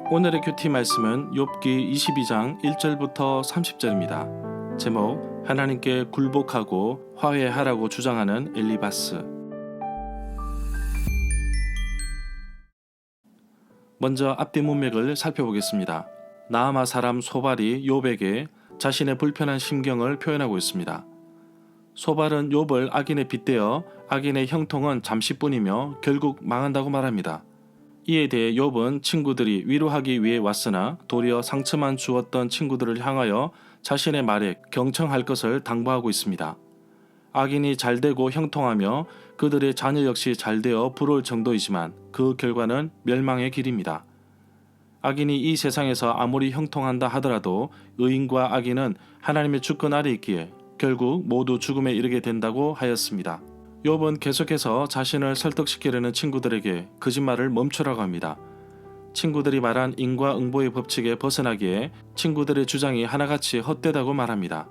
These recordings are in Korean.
오늘의 큐티 말씀은 욥기 22장 1절부터 30절입니다. 제목 하나님께 굴복하고 화해하라고 주장하는 엘리바스. 먼저 앞뒤 문맥을 살펴보겠습니다. 나아마 사람 소발이 욥에게 자신의 불편한 심경을 표현하고 있습니다. 소발은 욥을 악인에 빗대어 악인의 형통은 잠시뿐이며 결국 망한다고 말합니다. 이에 대해 욥은 친구들이 위로하기 위해 왔으나 도리어 상처만 주었던 친구들을 향하여 자신의 말에 경청할 것을 당부하고 있습니다. 악인이 잘되고 형통하며 그들의 자녀 역시 잘되어 부러울 정도이지만 그 결과는 멸망의 길입니다. 악인이 이 세상에서 아무리 형통한다 하더라도 의인과 악인은 하나님의 주권 아래 있기에 결국 모두 죽음에 이르게 된다고 하였습니다. 욥은 계속해서 자신을 설득시키려는 친구들에게 거짓말을 멈추라고 합니다. 친구들이 말한 인과응보의 법칙에 벗어나기에 친구들의 주장이 하나같이 헛되다고 말합니다.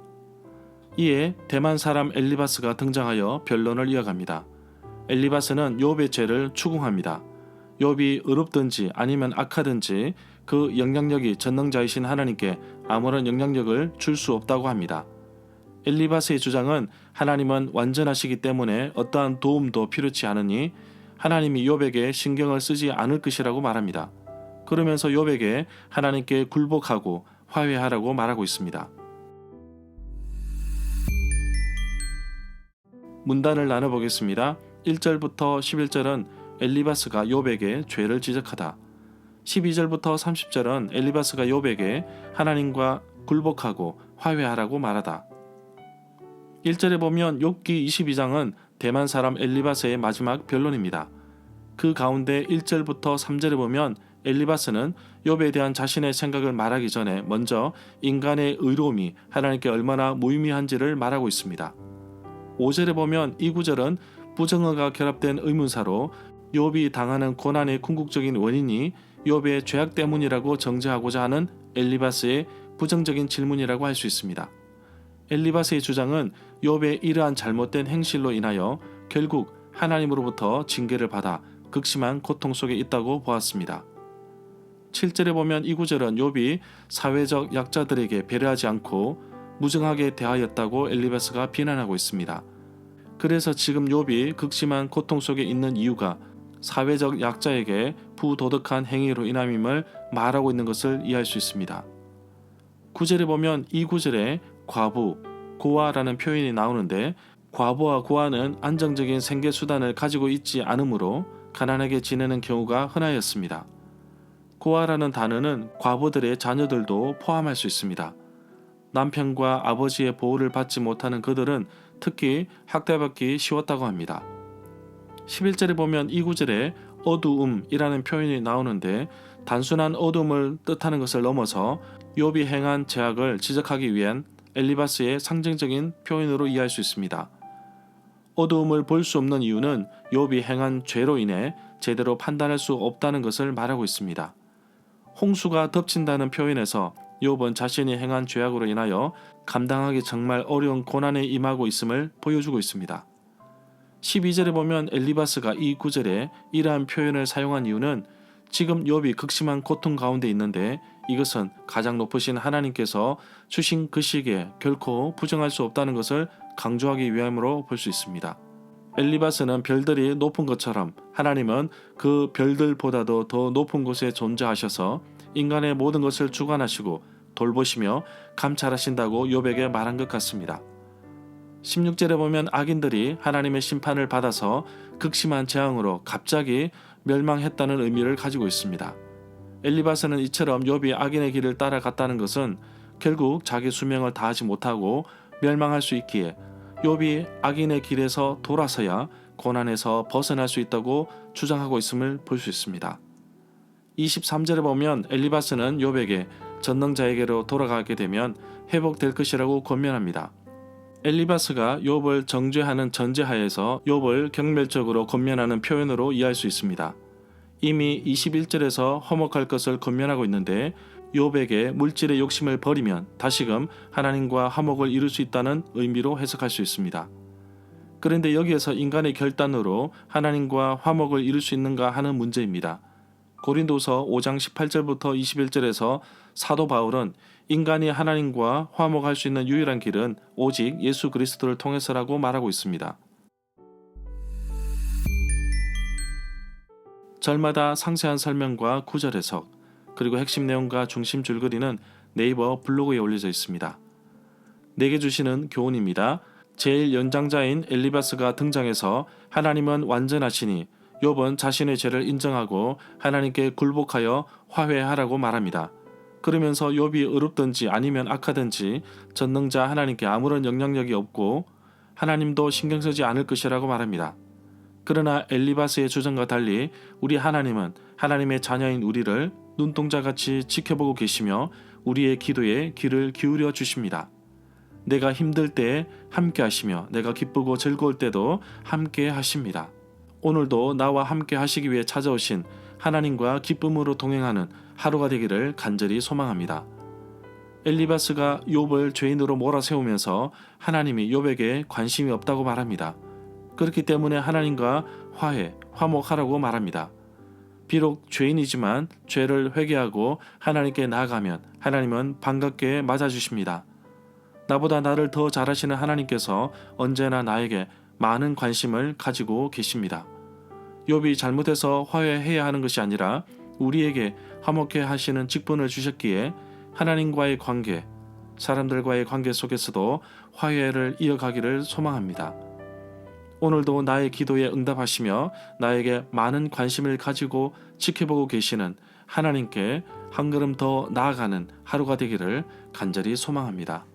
이에 대만 사람 엘리바스가 등장하여 변론을 이어갑니다. 엘리바스는 욥의 죄를 추궁합니다. 욥이 의롭든지 아니면 악하든지 그 영향력이 전능자이신 하나님께 아무런 영향력을 줄 수 없다고 합니다. 엘리바스의 주장은 하나님은 완전하시기 때문에 어떠한 도움도 필요치 않으니 하나님이 욥에게 신경을 쓰지 않을 것이라고 말합니다. 그러면서 욥에게 하나님께 굴복하고 화해하라고 말하고 있습니다. 문단을 나눠보겠습니다. 1절부터 11절은 엘리바스가 욥에게 죄를 지적하다. 12절부터 30절은 엘리바스가 욥에게 하나님과 굴복하고 화해하라고 말하다. 1절에 보면 욥기 22장은 대만 사람 엘리바스의 마지막 변론입니다. 그 가운데 1절부터 3절에 보면 엘리바스는 욥에 대한 자신의 생각을 말하기 전에 먼저 인간의 의로움이 하나님께 얼마나 무의미한지를 말하고 있습니다. 5절에 보면 이 구절은 부정어가 결합된 의문사로 욥이 당하는 고난의 궁극적인 원인이 욥의 죄악 때문이라고 정죄하고자 하는 엘리바스의 부정적인 질문이라고 할 수 있습니다. 엘리바스의 주장은 욥의 이러한 잘못된 행실로 인하여 결국 하나님으로부터 징계를 받아 극심한 고통 속에 있다고 보았습니다. 7절에 보면 이 구절은 욥이 사회적 약자들에게 배려하지 않고 무정하게 대하였다고 엘리바스가 비난하고 있습니다. 그래서 지금 욥이 극심한 고통 속에 있는 이유가 사회적 약자에게 부도덕한 행위로 인함임을 말하고 있는 것을 이해할 수 있습니다. 9절에 보면 이 구절에 과부, 고아라는 표현이 나오는데 과부와 고아는 안정적인 생계수단을 가지고 있지 않으므로 가난하게 지내는 경우가 흔하였습니다. 고아라는 단어는 과부들의 자녀들도 포함할 수 있습니다. 남편과 아버지의 보호를 받지 못하는 그들은 특히 학대받기 쉬웠다고 합니다. 11절에 보면 이 구절에 어두움이라는 표현이 나오는데 단순한 어둠을 뜻하는 것을 넘어서 욥이 행한 죄악을 지적하기 위한 엘리바스의 상징적인 표현으로 이해할 수 있습니다. 어두움을 볼 수 없는 이유는 욥이 행한 죄로 인해 제대로 판단할 수 없다는 것을 말하고 있습니다. 홍수가 덮친다는 표현에서 욥은 자신이 행한 죄악으로 인하여 감당하기 정말 어려운 고난에 임하고 있음을 보여주고 있습니다. 12절에 보면 엘리바스가 이 구절에 이러한 표현을 사용한 이유는 지금 욥이 극심한 고통 가운데 있는데 이것은 가장 높으신 하나님께서 주신 그 시기에 결코 부정할 수 없다는 것을 강조하기 위함으로 볼 수 있습니다. 엘리바스는 별들이 높은 것처럼 하나님은 그 별들보다도 더 높은 곳에 존재하셔서 인간의 모든 것을 주관하시고 돌보시며 감찰하신다고 욥에게 말한 것 같습니다. 16절에 보면 악인들이 하나님의 심판을 받아서 극심한 재앙으로 갑자기 멸망했다는 의미를 가지고 있습니다. 엘리바스는 이처럼 욥이 악인의 길을 따라갔다는 것은 결국 자기 수명을 다하지 못하고 멸망할 수 있기에 욥이 악인의 길에서 돌아서야 고난에서 벗어날 수 있다고 주장하고 있음을 볼 수 있습니다. 23절에 보면 엘리바스는 욥에게 전능자에게로 돌아가게 되면 회복될 것이라고 권면합니다. 엘리바스가 욥을 정죄하는 전제하에서 욥을 경멸적으로 권면하는 표현으로 이해할 수 있습니다. 이미 21절에서 화목할 것을 권면하고 있는데 욥에게 물질의 욕심을 버리면 다시금 하나님과 화목을 이룰 수 있다는 의미로 해석할 수 있습니다. 그런데 여기에서 인간의 결단으로 하나님과 화목을 이룰 수 있는가 하는 문제입니다. 고린도서 5장 18절부터 21절에서 사도 바울은 인간이 하나님과 화목할 수 있는 유일한 길은 오직 예수 그리스도를 통해서라고 말하고 있습니다. 절마다 상세한 설명과 구절 해석, 그리고 핵심 내용과 중심 줄거리는 네이버 블로그에 올려져 있습니다. 내게 주시는 교훈입니다. 제일 연장자인 엘리바스가 등장해서 하나님은 완전하시니 욥은 자신의 죄를 인정하고 하나님께 굴복하여 화해하라고 말합니다. 그러면서 욥이 의롭든지 아니면 악하든지 전능자 하나님께 아무런 영향력이 없고 하나님도 신경 쓰지 않을 것이라고 말합니다. 그러나 엘리바스의 주장과 달리 우리 하나님은 하나님의 자녀인 우리를 눈동자같이 지켜보고 계시며 우리의 기도에 귀를 기울여 주십니다. 내가 힘들 때에 함께 하시며 내가 기쁘고 즐거울 때도 함께 하십니다. 오늘도 나와 함께 하시기 위해 찾아오신 하나님과 기쁨으로 동행하는 하루가 되기를 간절히 소망합니다. 엘리바스가 욥을 죄인으로 몰아세우면서 하나님이 욥에게 관심이 없다고 말합니다. 그렇기 때문에 하나님과 화목하라고 말합니다. 비록 죄인이지만 죄를 회개하고 하나님께 나아가면 하나님은 반갑게 맞아주십니다. 나보다 나를 더 잘하시는 하나님께서 언제나 나에게 많은 관심을 가지고 계십니다. 욥이 잘못해서 화해해야 하는 것이 아니라 우리에게 화목해 하시는 직분을 주셨기에 하나님과의 관계, 사람들과의 관계 속에서도 화해를 이어가기를 소망합니다. 오늘도 나의 기도에 응답하시며 나에게 많은 관심을 가지고 지켜보고 계시는 하나님께 한 걸음 더 나아가는 하루가 되기를 간절히 소망합니다.